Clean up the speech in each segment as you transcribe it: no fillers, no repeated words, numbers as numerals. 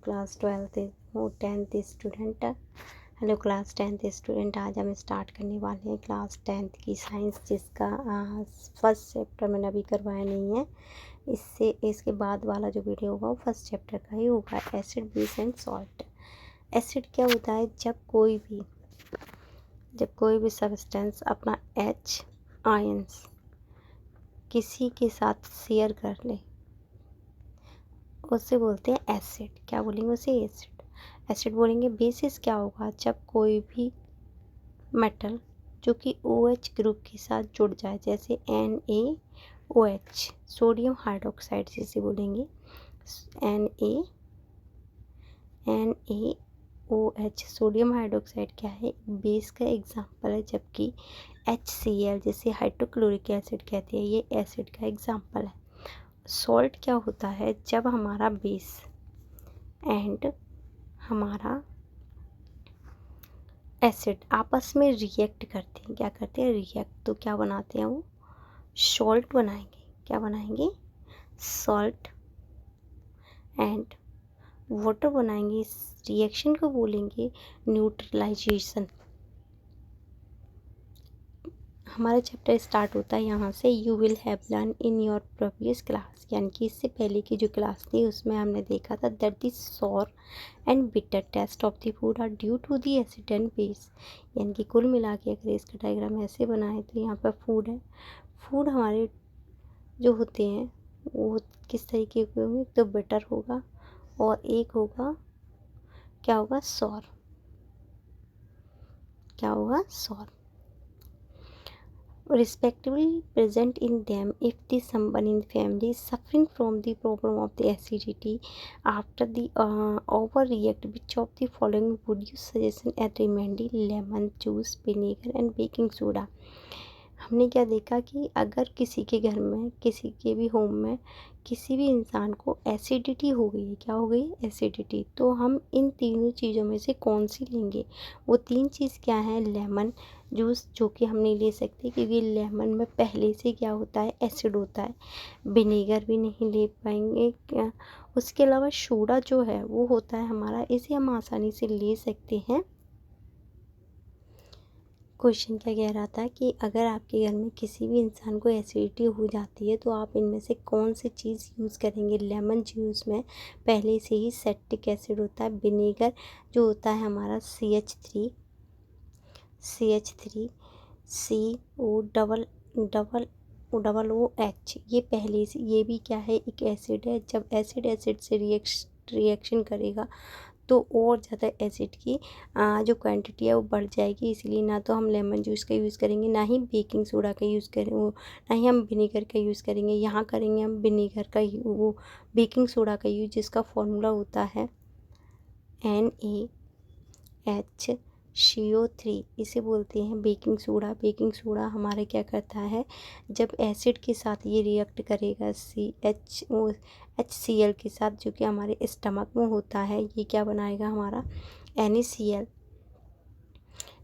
Class 12th हो 10th student. Hello class 10th student, आज हम स्टार्ट करने वाले हैं क्लास 10th की साइंस, जिसका फर्स्ट चैप्टर मैंने अभी करवाया नहीं है। इसके बाद वाला जो वीडियो होगा वो फर्स्ट चैप्टर का ही होगा, acid, base and salt. Acid क्या होता है? जब कोई भी सब्सटेंस अपना H आयंस किसी के साथ शेयर कर ले, उससे बोलते हैं एसिड। क्या बोलेंगे उसे? एसिड बोलेंगे। बेसिस क्या होगा? जब कोई भी मेटल जो कि OH ग्रुप के साथ जुड़ जाए, जैसे NaOH, सोडियम हाइड्रोक्साइड जिसे बोलेंगे NaOH। सोडियम हाइड्रोक्साइड क्या है? बेस का एग्जाम्पल है, जबकि HCl जिसे हाइड्रोक्लोरिक एसिड कहते हैं, ये एसिड का एग्जाम्पल है। सॉल्ट क्या होता है? जब हमारा बेस एंड हमारा एसिड आपस में रिएक्ट करते हैं। क्या करते हैं? रिएक्ट। तो क्या बनाते हैं? वो सॉल्ट बनाएंगे। क्या बनाएंगे? सॉल्ट एंड वाटर बनाएंगे। इस रिएक्शन को बोलेंगे न्यूट्रलाइजेशन। हमारा चैप्टर स्टार्ट होता है यहाँ से। You will have learn in your previous class, यानी कि इससे पहले की जो क्लास थी उसमें हमने देखा था that the sour and bitter taste of the food are due to the acid and base. यानी कि कुल मिला के अगर इसका डायग्राम ऐसे बनाए तो यहाँ पर फूड है। फूड हमारे जो होते हैं वो किस तरीके के होंगे? तो बिटर होगा और एक होगा, क्या होगा? सॉर। क्या होगा? Sorry. Respectively present in them if the someone in the family is suffering from the problem of the acidity after the overreact. Which of the following would you suggest as remedy? Lemon juice, vinegar and baking soda। हमने क्या देखा कि अगर किसी के घर में, किसी के भी होम में, किसी भी इंसान को एसिडिटी हो गई है, क्या हो गई? एसिडिटी। तो हम इन तीनों चीज़ों में से कौन सी लेंगे? वो तीन चीज़ क्या है? लेमन जूस, जो कि हम नहीं ले सकते क्योंकि लेमन में पहले से क्या होता है? एसिड होता है। विनेगर भी नहीं ले पाएंगे। क्या उसके अलावा सोडा जो है वो होता है हमारा, इसे हम आसानी से ले सकते हैं। क्वेश्चन क्या कह रहा था कि अगर आपके घर में किसी भी इंसान को एसिडिटी हो जाती है तो आप इनमें से कौन सी चीज़ यूज़ करेंगे? लेमन जूस में पहले से ही सेक्टिक एसिड होता है। विनेगर जो होता है हमारा CH3 COOOH, ये पहले से, ये भी क्या है? एक एसिड है। जब एसिड से रिएक्शन करेगा तो और ज़्यादा एसिड की जो क्वांटिटी है वो बढ़ जाएगी। इसलिए ना तो हम लेमन जूस का यूज़ करेंगे, ना ही बेकिंग सोडा का यूज़ करें, ना ही हम विनेगर का यूज़ करेंगे। यहाँ करेंगे हम विनेगर का वो बेकिंग सोडा का यूज़, जिसका फॉर्मूला होता है NaHCO3। इसे बोलते हैं बेकिंग सोडा। बेकिंग सोडा हमारे क्या करता है? जब एसिड के साथ ये रिएक्ट करेगा HCl के साथ, जो कि हमारे स्टमक में होता है, ये क्या बनाएगा? हमारा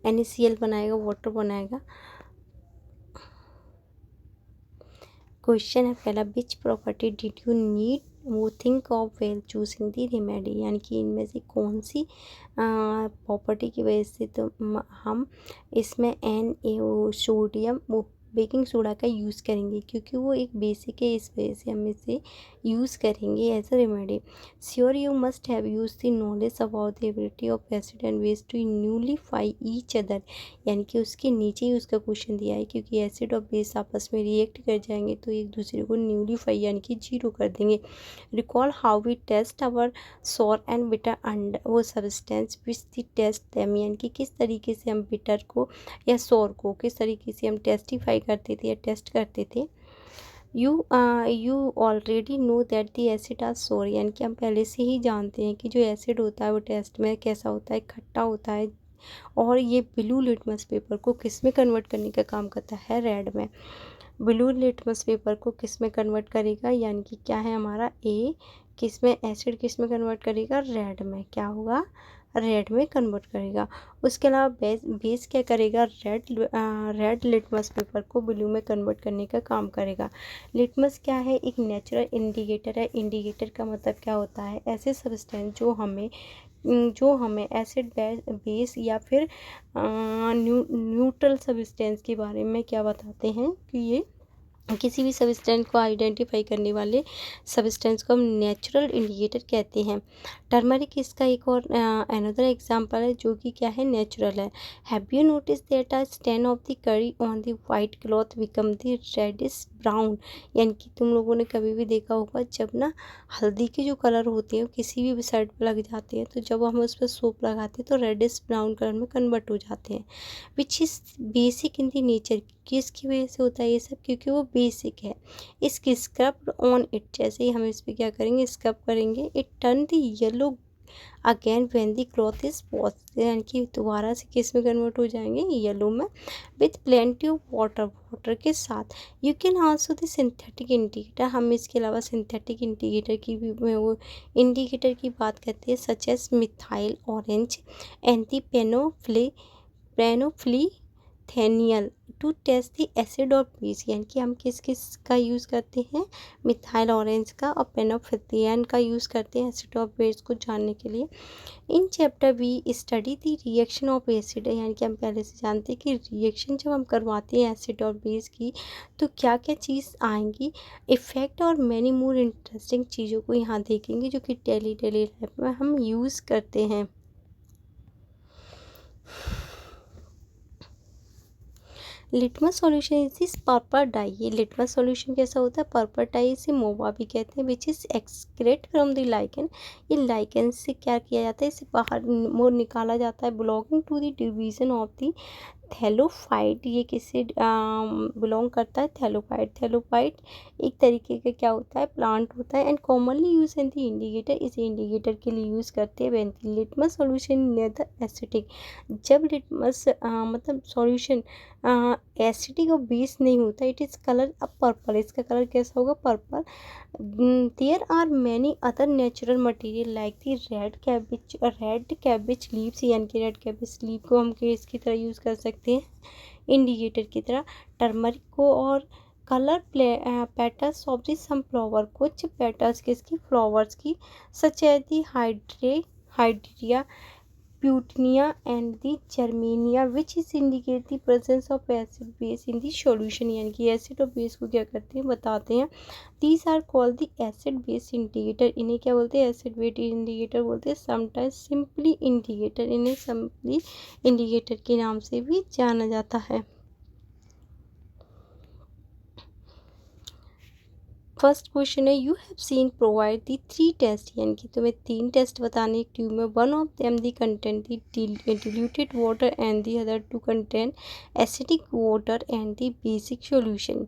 NaCl बनाएगा, वाटर बनाएगा। क्वेश्चन है पहला, which property did you need वो think of well choosing the remedy. यानी कि इनमें से कौन सी प्रॉपर्टी की वजह से तो हम इसमें सोडियम बेकिंग सोडा का यूज़ करेंगे, क्योंकि वो एक बेसिक है, इस वजह से हम इसे यूज़ करेंगे as a remedy. Sure you must have use the knowledge about the ability of acid and base to neutralize each other. यानी कि उसके नीचे ही उसका क्वेश्चन दिया है, क्योंकि एसिड और बेस आपस में रिएक्ट कर जाएंगे तो एक दूसरे को न्यूलीफाई यानी कि जीरो कर देंगे। Recall how we test our sour and bitter under वो substance which the test them. यानी कि किस तरीके से हम बिटर को या सॉर को किस तरीके से हम टेस्टिफाई करते थे या टेस्ट करते थे। You already know that the acid are sour. यानी कि हम पहले से ही जानते हैं कि जो एसिड होता है वो टेस्ट में कैसा होता है? खट्टा होता है। और ये ब्लू लिटमस पेपर को किस में कन्वर्ट करने का काम करता है? रेड में। ब्लू लिटमस पेपर को किस में कन्वर्ट करेगा? यानी कि क्या है हमारा? किस में? एसिड किस में कन्वर्ट करेगा? रेड में। क्या होगा? रेड में कन्वर्ट करेगा। उसके अलावा बेस क्या करेगा, रेड लिटमस पेपर को ब्लू में कन्वर्ट करने का काम करेगा। लिटमस क्या है, एक नेचुरल इंडिकेटर है। इंडिकेटर का मतलब क्या होता है, ऐसे सब्सटेंस जो हमें एसिड बेस या फिर न्यूट्रल सब्सटेंस के बारे में क्या बताते हैं कि ये किसी भी सब्सटेंस को आइडेंटिफाई करने वाले सब्सटेंस को हम नेचुरल इंडिकेटर कहते हैं। टर्मरिक इसका एक और अनदर एग्जांपल है जो कि क्या है, नेचुरल है। Have you notice that a stain of the curry on the white cloth become the reddish brown, यानी कि तुम लोगों ने कभी भी देखा होगा जब ना हल्दी के जो कलर होते हैं किसी भी शर्ट पर लग जाते हैं तो जब हम उस पर सोप लगाते हैं तो रेडिश ब्राउन कलर में कन्वर्ट हो जाते हैं। Which is basic in the nature, किसकी वजह से होता है ये सब, क्योंकि वो बेसिक है। इसकी स्क्रब ऑन इट, जैसे ही हम इस पर क्या करेंगे, स्क्रब करेंगे, it turn the yellow again when the cloth is wash, यानी कि दोबारा से किस में कन्वर्ट हो जाएंगे, येलो में, विथ प्लेंटी ऑफ वाटर के साथ। You can also the synthetic indicator, हम इसके अलावा सिंथेटिक इंडिकेटर की भी वो इंडिकेटर की बात करते हैं, such as methyl orange and the पेनोफ्लिथेनियल टू टेस्ट द एसिड और बेस, यानी कि हम किस किस का यूज़ करते हैं, मिथाइल ऑरेंज का और पेनोफ्लिथियन का यूज़ करते हैं एसिड और बेस को जानने के लिए। In chapter we study the reaction of acid, यानी कि हम पहले से जानते हैं कि रिएक्शन जब हम करवाते हैं एसिड और बेस की तो क्या क्या चीज़ आएंगी, इफ़ेक्ट और मैनी मोर इंटरेस्टिंग चीज़ों को यहाँ देखेंगे जो कि डेली लाइफ में हम यूज़ करते हैं। Litmus solution is this purple dye, ये लिटमस सॉल्यूशन कैसा होता है, पर्पल डाई इसे मोवा भी कहते हैं, which is excrete from the lichen, ये लाइकन से क्या किया जाता है, इसे बाहर निकाला जाता है, belonging to the division of the thallophyte, ये किससे बिलोंग करता है, थैलोफाइट। थैलोफाइट एक तरीके का क्या होता है, प्लांट होता है, and commonly use in the indicator, इसे इंडिकेटर के लिए यूज़ करते हैं। When the litmus solution neither acetic, जब लिटमस मतलब सॉल्यूशन एसिडिक और बेस नहीं होता, इट इज़ कलर अब पर्पल, इसका कलर कैसा होगा, purple. There are many other natural material like the red cabbage leaves, यानी कि रेड कैबिज लीव को हम इसकी तरह यूज़ कर सकते हैं इंडिकेटर की तरह, टर्मरिक को, और colour petals of the sunflower, कुछ पेटल्स किसकी, फ्लावर्स की, such as the hydrangea petunia and the geranium, which is indicate the presence of acid base in the solution, यानी कि एसिड और बेस को क्या करते हैं, बताते हैं। These are called the acid base indicator, इन्हें क्या बोलते हैं, एसिड बेस इंडिकेटर बोलते हैं। समटाइम्स सिंपली इंडिकेटर, इन्हें सिंपली इंडिकेटर के नाम से भी जाना जाता है। फर्स्ट क्वेश्चन है, you have seen provide the 3 test, यानी कि तुम्हें 3 टेस्ट बताने एक ट्यूब में, one of them the content the diluted water and the other two content acidic water and the basic solution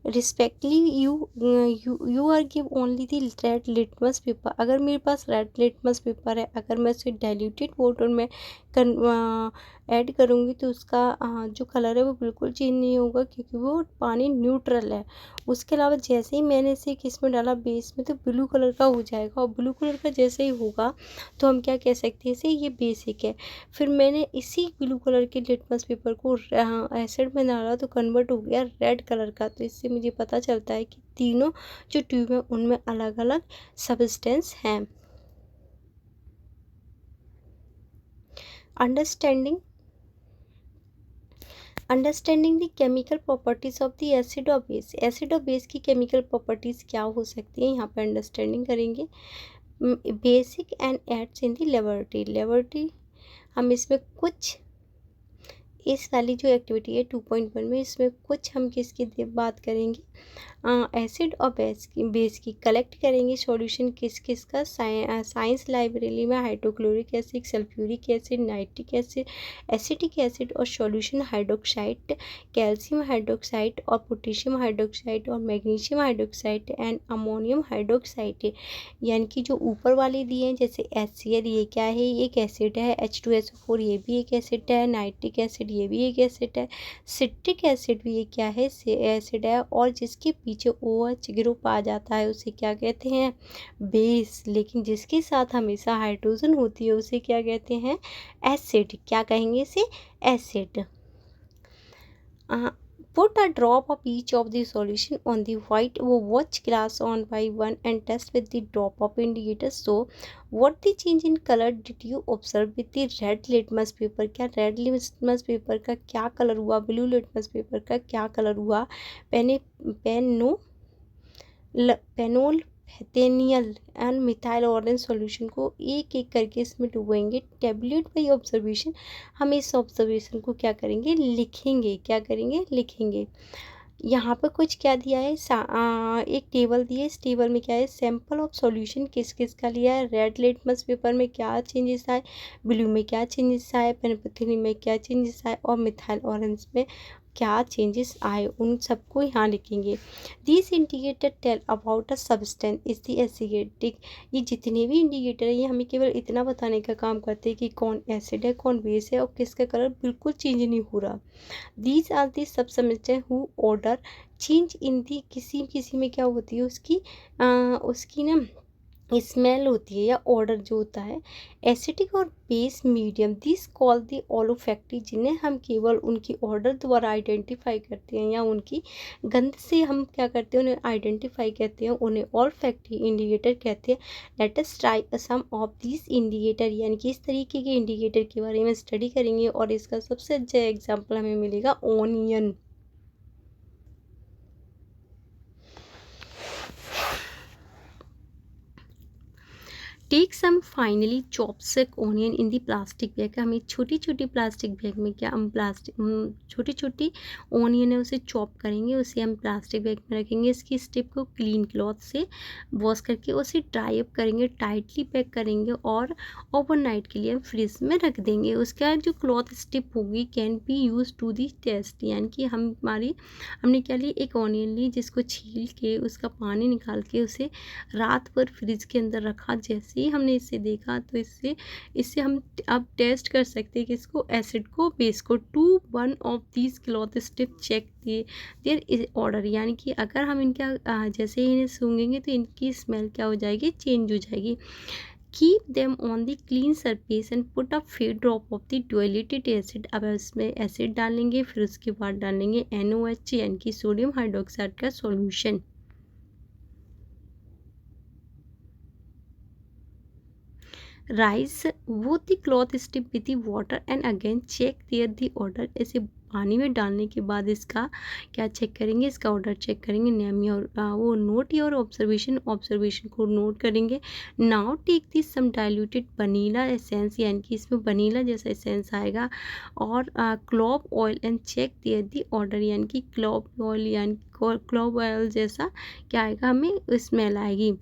respectively. You are give only the red litmus paper, अगर मेरे पास red litmus paper है, अगर मैं उसे diluted water में add करूँगी तो उसका जो कलर है वो बिल्कुल चेंज नहीं होगा क्योंकि वो पानी न्यूट्रल है। उसके अलावा जैसे ही मैंने इसे किस में डाला, बेस में, तो ब्लू कलर का हो जाएगा, और ब्लू कलर का जैसे ही होगा तो हम क्या कह सकते हैं, इसे ये बेसिक है। फिर मैंने इसी ब्लू कलर के लिटमस पेपर को एसिड में डाला तो कन्वर्ट हो गया रेड कलर का, तो इससे मुझे पता चलता है कि तीनों जो ट्यूब है उनमें अलग अलग सब्सटेंस हैं। Understanding the chemical properties of the acid और बेस, एसिड और बेस की केमिकल प्रॉपर्टीज़ क्या हो सकती हैं, यहाँ पर अंडरस्टैंडिंग करेंगे। Basic and aids in the laboratory, हम इसमें कुछ इस वाली जो एक्टिविटी है 2.1 में, इसमें कुछ हम किसकी बात करेंगे, एसिड और बेस की कलेक्ट करेंगे सॉल्यूशन किस किस का, साइंस लाइब्रेरी में hydrochloric acid, sulphuric acid, nitric acid, acetic acid और सॉल्यूशन हाइड्रोक्साइड, कैल्शियम हाइड्रोक्साइड और पोटेशियम हाइड्रोक्साइड और magnesium hydroxide and ammonium hydroxide, यानी कि जो ऊपर वाले दिए हैं जैसे HCl, ये क्या है, ये एक एसिड है, H2SO4 ये भी एक एसिड है, नाइट्रिक एसिड ये भी एक एसिड है, सिट्रिक एसिड भी ये क्या है, एसिड है, और जिस जिसके पीछे OH ग्रुप आ जाता है उसे क्या कहते हैं, बेस। लेकिन जिसके साथ हमेशा हाइड्रोजन होती है उसे क्या कहते हैं, एसिड। क्या कहेंगे इसे, acid. Put a drop of each of the solution on the white वो watch glass on by one and test with the drop of indicator. So what the change in color did you observe with the red litmus paper? क्या red litmus paper का क्या colour हुआ, blue litmus paper का क्या colour हुआ, पेनोल पैथेनियल and methyl orange solution को एक एक करके इसमें डुबोएंगे। टेबलेट बाई ऑब्जर्वेशन, हम इस ऑब्जर्वेशन को क्या करेंगे, लिखेंगे। क्या करेंगे, लिखेंगे। यहाँ पर कुछ क्या दिया है, एक टेबल दी है। इस टेबल में क्या है, सैंपल ऑफ सॉल्यूशन किस किस का लिया है, रेड लिटमस पेपर में क्या चेंजेस आए, ब्लू में क्या चेंजेस आए, पेनपथेनिल में क्या चेंजेस आए और मिथाइल ऑरेंज में क्या चेंजेस आए, उन सबको यहाँ लिखेंगे। This indicator tell about a substance is the acidic. ये जितने भी इंडिकेटर है ये हमें केवल इतना बताने का काम करते हैं कि कौन एसिड है, कौन बेस है और किसका कलर बिल्कुल चेंज नहीं हो रहा। दीज आर दी सब substance who odour change in the, किसी किसी में क्या होती है उसकी ना स्मेल होती है या ऑर्डर जो होता है। एसिडिक और बेस मीडियम दिस कॉल दी ओलोफैक्टी, जिन्हें हम केवल उनकी ऑर्डर द्वारा आइडेंटिफाई करते हैं या उनकी गंध से हम क्या करते हैं, उन्हें आइडेंटिफाई करते हैं, उन्हें ओल्फैक्टी इंडिकेटर कहते हैं। Let us try some of this indicator, यानी कि इस तरीके के इंडिकेटर के बारे में स्टडी करेंगे और इसका सबसे अच्छा एग्जाम्पल हमें मिलेगा onion. Take some finely chopped onion in the plastic bag, हमें छोटी छोटी प्लास्टिक बैग में क्या हम छोटी छोटी ऑनियन है उसे चॉप करेंगे, उसे हम प्लास्टिक बैग में रखेंगे। इसकी स्टिप को क्लीन क्लॉथ से वॉश करके उसे ड्राई अप करेंगे, टाइटली पैक करेंगे और ओवरनाइट के लिए हम फ्रिज में रख देंगे। उसका जो क्लॉथ स्टिप होगी can be use to the test, यानी कि हमने क्या लिया, एक ऑनियन ली जिसको छील के उसका पानी निकाल के उसे रात भर फ्रिज के अंदर रखा। जैसे ही हमने इसे देखा तो इससे हम अब टेस्ट कर सकते हैं कि इसको एसिड को बेस को। To one of these cloth strip check their odour, यानी कि अगर हम इनका जैसे ही इन्हें सूंघेंगे तो इनकी स्मेल क्या हो जाएगी, चेंज हो जाएगी। Keep them on the clean surface and put a few drop of the diluted acid. अब इसमें एसिड डालेंगे, फिर उसके बाद डालेंगे NOH यानी कि सोडियम हाइड्रोक्साइड का सॉल्यूशन। राइस वो the cloth strip with the water and again check there the odour. ऐसे पानी में डालने के बाद इसका क्या चेक करेंगे, इसका ऑर्डर चेक करेंगे। नेम योर वो नोट योर ऑब्जर्वेशन को नोट करेंगे। Now take this some diluted vanilla essence, यानी कि इसमें वनीला जैसा एसेंस आएगा और clove oil and check there the order, यानी कि क्लोव ऑयल यानी क्लोव ऑयल जैसा क्या आएगा, हमें स्मेल आएगी।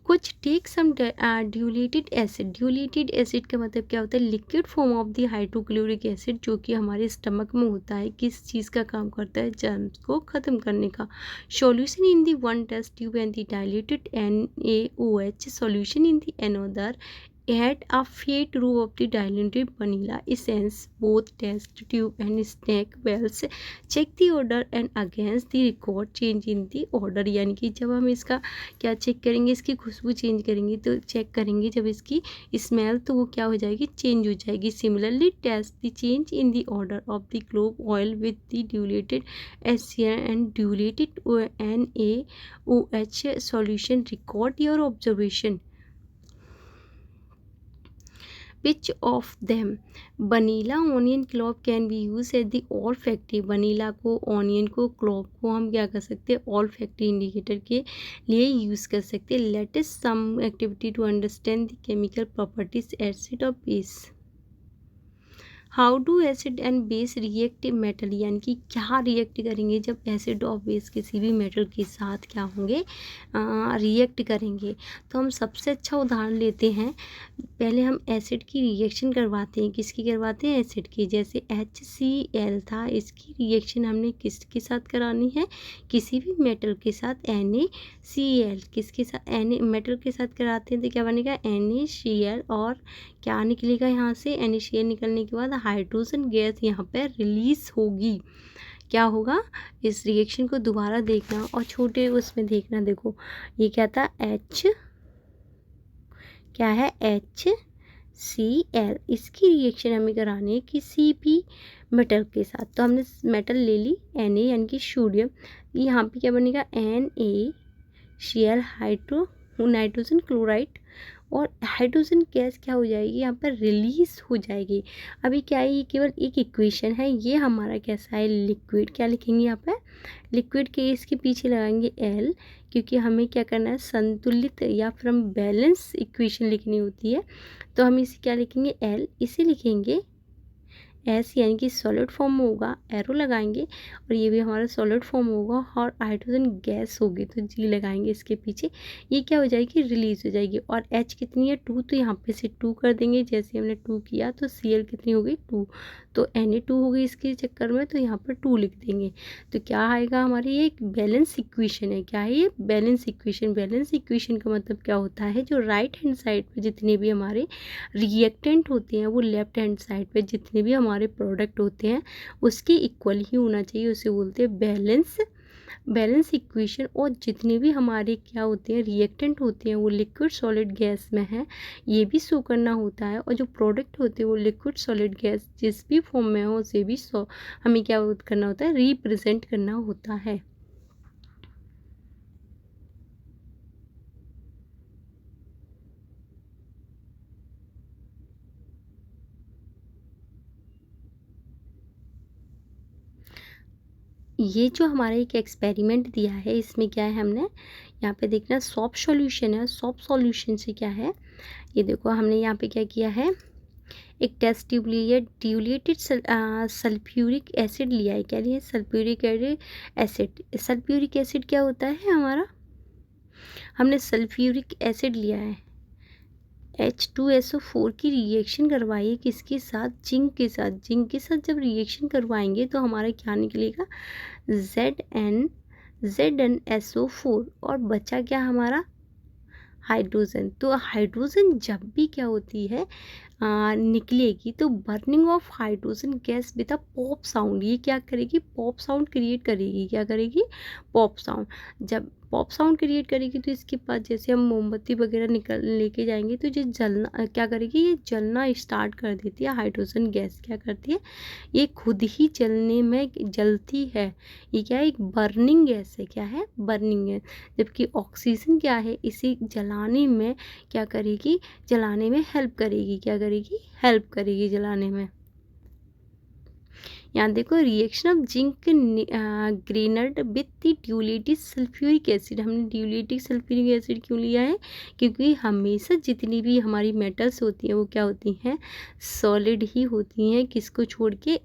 कुछ take some diluted acid. Diluted acid का मतलब क्या होता है, liquid form of the hydrochloric acid, जो कि हमारे स्टमक में होता है। किस चीज़ का काम करता है, जर्म्स को ख़त्म करने का। Solution in the one test tube and the diluted NaOH solution in the another. Add a few drop of the diluted vanilla essence both test tube and snack wells. Check the order and against the record change in the order, यानी कि जब हम इसका क्या check करेंगे, इसकी खुशबू change करेंगे तो चेक करेंगे जब इसकी स्मेल तो वो क्या हो जाएगी, चेंज हो जाएगी। Similarly test the change in the odour of the clove oil with the diluted HCl and diluted NaOH solution. Record your observation. Which of them vanilla onion clove can be use at the olfactory. Vanilla को, onion को, clove को हम क्या कर सकते हैं, ऑल्फैक्टी indicator के लिए यूज़ कर सकते हैं। Let us some activity to understand the chemical properties acid और base. How do acid and base react metal, यानी कि क्या रिएक्ट करेंगे जब एसिड और बेस किसी भी मेटल के साथ क्या होंगे, रिएक्ट करेंगे। तो हम सबसे अच्छा उदाहरण लेते हैं। पहले हम एसिड की रिएक्शन करवाते हैं। किसकी करवाते हैं, एसिड की। जैसे HCl था, इसकी रिएक्शन हमने किसके साथ करानी है, किसी भी मेटल के साथ। NaCl किसके साथ, मेटल के साथ कराते हैं तो क्या बनेगा, NaCl और क्या निकलेगा यहाँ से, NaCl निकलने के बाद हाइड्रोजन गैस यहाँ पर रिलीज होगी। क्या होगा, इस रिएक्शन को दोबारा देखना और छोटे उसमें देखना। देखो ये क्या था, H क्या है, HCl। इसकी रिएक्शन हमें करानी है किसी भी मेटल के साथ। तो हमने मेटल ले ली Na यानी कि सोडियम, यहाँ पे क्या बनेगा, NaCl नाइट्रोजन क्लोराइड, और हाइड्रोजन गैस क्या हो जाएगी, यहाँ पर रिलीज हो जाएगी। अभी क्या है, ये केवल एक इक्वेशन है, ये हमारा कैसा है, लिक्विड। क्या लिखेंगे यहाँ पर, लिक्विड के इसके पीछे लगाएंगे L, क्योंकि हमें क्या करना है, संतुलित या फिर हम बैलेंस इक्वेशन लिखनी होती है। तो हम इसे क्या लिखेंगे, L। इसे लिखेंगे S यानी कि सॉलिड फॉर्म में होगा, एरो लगाएंगे, और ये भी हमारा सॉलिड फॉर्म होगा, और हाइड्रोजन गैस होगी तो G लगाएंगे इसके पीछे। ये क्या हो जाएगी, रिलीज हो जाएगी। और H कितनी है, 2, तो यहाँ पे से 2 कर देंगे। जैसे हमने 2 किया तो Cl कितनी हो गई, 2, तो Na2 हो गई इसके चक्कर में, तो यहाँ पर 2 लिख देंगे। तो क्या आएगा हमारी, ये एक बैलेंस इक्वेशन है। क्या है ये, बैलेंस इक्वेशन। बैलेंस इक्वेशन का मतलब क्या होता है, जो राइट हैंड साइड पे जितने भी हमारे रिएक्टेंट होते हैं, वो लेफ्ट हैंड साइड पे जितने भी हमारे प्रोडक्ट होते हैं उसके इक्वल ही होना चाहिए, उसे बोलते हैं बैलेंस इक्वेशन। और जितने भी हमारे क्या होते हैं, रिएक्टेंट होते हैं, वो लिक्विड सॉलिड गैस में है, ये भी शो करना होता है। और जो प्रोडक्ट होते हैं वो लिक्विड सॉलिड गैस जिस भी फॉर्म में हो, उसे भी हमें क्या करना होता है, रिप्रेजेंट करना होता है। ये जो हमारा एक एक्सपेरिमेंट दिया है, इसमें क्या है, हमने यहाँ पे देखना सॉफ्ट सॉल्यूशन है। सॉफ्ट सॉल्यूशन से क्या है, ये देखो हमने यहाँ पे क्या किया है, एक टेस्ट ट्यूब ली है, डिल्यूटेड सल्फ्यूरिक एसिड लिया है। क्या लिया है, सल्फ्यूरिक एसिड। सल्फ्यूरिक एसिड क्या होता है हमारा, हमने सल्फ्यूरिक एसिड लिया है। H2SO4 की रिएक्शन करवाइए किसके साथ, जिंक के साथ। जिंक के साथ जब रिएक्शन करवाएंगे तो हमारा क्या निकलेगा, ZnSO4, और बचा क्या हमारा, हाइड्रोजन। तो हाइड्रोजन जब भी क्या होती है, निकलेगी, तो burning of hydrogen gas with a pop sound, ये क्या करेगी, पॉप साउंड क्रिएट करेगी। क्या करेगी, पॉप साउंड। जब पॉप साउंड क्रिएट करेगी तो इसके पास जैसे हम मोमबत्ती वगैरह निकल लेके जाएंगे तो जो जलना क्या करेगी, ये जलना स्टार्ट कर देती है। हाइड्रोजन गैस क्या करती है, ये खुद ही जलने में जलती है। ये क्या है, एक बर्निंग गैस है। क्या है, बर्निंग गैस। जबकि ऑक्सीजन क्या है, इसे जलाने में क्या करेगी, जलाने में हेल्प करेगी। क्या करेगी, हेल्प करेगी जलाने में। यहाँ देखो, reaction of zinc granite with the dilute sulphuric acid. हमने ड्यूलेटिक सल्फ्यूरिक एसिड क्यों लिया है, क्योंकि हमेशा जितनी भी हमारी मेटल्स होती हैं वो क्या होती हैं, सॉलिड ही होती हैं। किसको छोड़ के,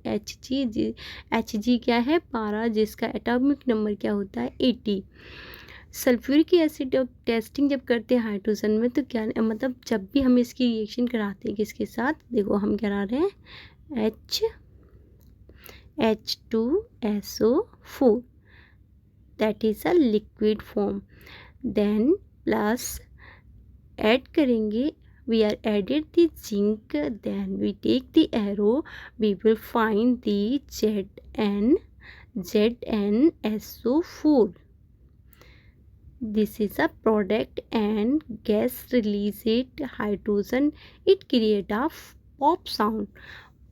Hg क्या है, पारा, जिसका एटॉमिक नंबर क्या होता है, 80। सल्फ्यूरिक एसिड टेस्टिंग जब करते हैं हाइड्रोजन में, तो क्या मतलब, जब भी हम इसकी रिएक्शन कराते हैं किसके साथ, देखो हम करा रहे हैं H2SO4, that is a liquid form. Then plus add करेंगे, we are added the zinc, then we take the arrow, we will find the ZnSO4. This is a product and gas released hydrogen, it create a pop sound.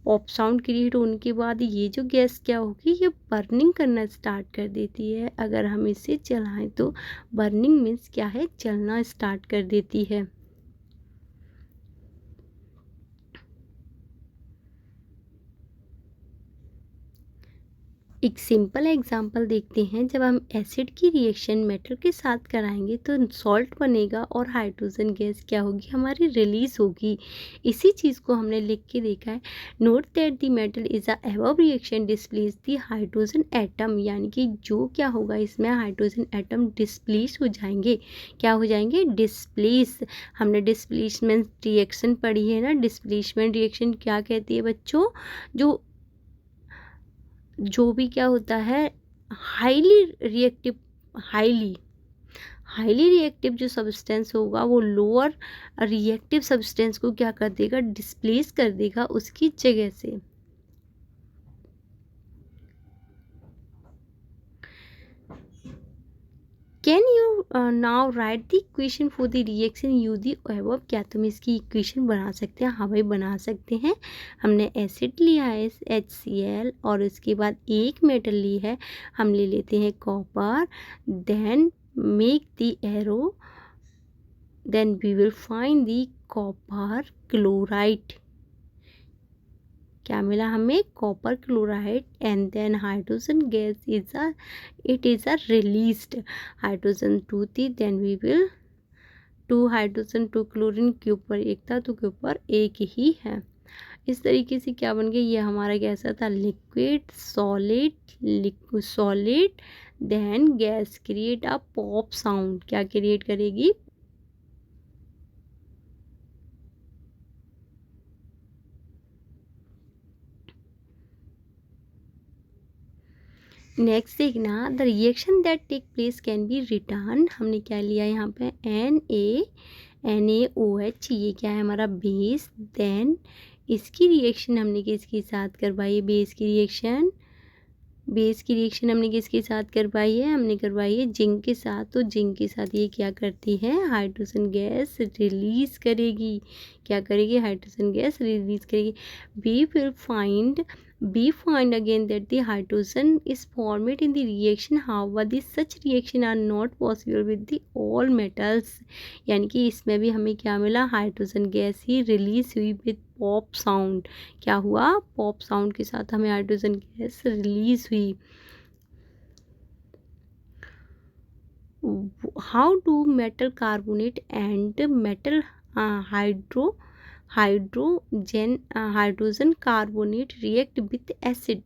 Pop sound create होने के बाद ये जो gas क्या होगी, ये burning करना start कर देती है। अगर हम इसे जलाएं तो बर्निंग मीन्स क्या है, जलना स्टार्ट कर देती है। एक सिंपल एग्जांपल देखते हैं। जब हम एसिड की रिएक्शन मेटल के साथ कराएंगे तो सॉल्ट बनेगा और हाइड्रोजन गैस क्या होगी, हमारी रिलीज होगी। इसी चीज़ को हमने लिख के देखा है। Note that the metal is a above reaction displace the hydrogen atom, यानी कि जो क्या होगा, इसमें हाइड्रोजन एटम डिस्प्लेस हो जाएंगे। क्या हो जाएंगे, डिस्प्लेस। हमने डिस्प्लेसमेंट रिएक्शन पढ़ी है ना। डिस्प्लेसमेंट रिएक्शन क्या कहती है बच्चों, जो भी क्या होता है, हाईली रिएक्टिव जो सब्सटेंस होगा वो लोअर रिएक्टिव सब्सटेंस को क्या कर देगा, डिस्प्लेस कर देगा उसकी जगह से। Can you now right the equation for the reaction you the above. क्या तुम इसकी इक्वेशन बना सकते हैं? हाँ भाई बना सकते हैं। हमने एसिड लिया है HCl और उसके बाद एक मेटल ली है, हम ले लेते हैं copper. Then make the arrow, then we will find the copper chloride. क्या मिला हमें? Copper chloride. And then hydrogen gas is a, it is a released hydrogen 2 थी। Then we will 2 hydrogen 2 chlorine के ऊपर एक था तो के ऊपर एक ही है। इस तरीके से क्या बन गया? ये हमारा कैसा था? Liquid solid, liquid solid. Then gas create a pop sound. क्या क्रिएट करेगी? नेक्स्ट देखना, the reaction that take place can be return. हमने क्या लिया यहाँ पे? NaOH। ये क्या है? हमारा बेस। देन इसकी रिएक्शन हमने किसके साथ करवाई? बेस की रिएक्शन हमने किसके साथ करवाई है? हमने करवाई है जिंक के साथ। तो जिंक के साथ ये क्या करती है? हाइड्रोजन गैस रिलीज करेगी। क्या करेगी? हाइड्रोजन गैस रिलीज करेगी। we find again that the hydrogen is formed in the reaction, however the such reaction are not possible with the all metals। यानी कि इसमें भी हमें क्या मिला? हाइड्रोजन गैस ही रिलीज हुई विद पॉप साउंड। क्या हुआ? पॉप साउंड के साथ हमें हाइड्रोजन गैस रिलीज हुई। How do metal carbonate and metal hydrogen carbonate react with acid.